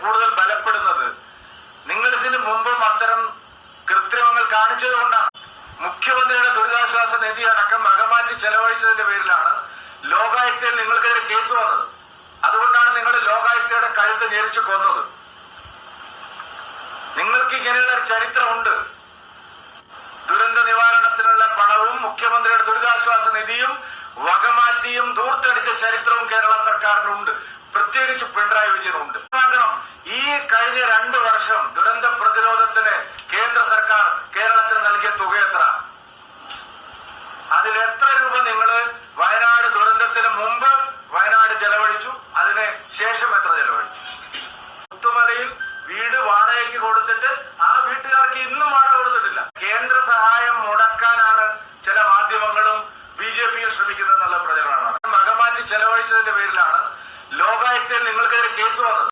കൂടുതൽ ബലപ്പെടുന്നത് നിങ്ങൾ ഇതിനു മുമ്പും അത്തരം കൃത്രിമങ്ങൾ കാണിച്ചതുകൊണ്ടാണ്. മുഖ്യമന്ത്രിയുടെ ദുരിതാശ്വാസ നിധി അടക്കം വകമാറ്റി ചെലവഴിച്ചതിന്റെ പേരിലാണ് ലോകായുക്തയിൽ നിങ്ങൾക്കെതിരെ കേസ് വന്നത്. അതുകൊണ്ടാണ് നിങ്ങൾ ലോകായുക്തയുടെ കഴുത്ത് ഞെരിച്ചു കൊന്നത്. നിങ്ങൾക്ക് ഇങ്ങനെയുള്ള ഒരു ചരിത്രമുണ്ട്. ദുരന്ത നിവാരണത്തിനുള്ള പണവും മുഖ്യമന്ത്രിയുടെ ദുരിതാശ്വാസ നിധിയും വകമാറ്റിയും ദൂർത്തടിച്ച ചരിത്രവും കേരള സർക്കാരിനുണ്ട്. പ്രത്യേകിച്ച് പിണറായി വിജയനുണ്ട്.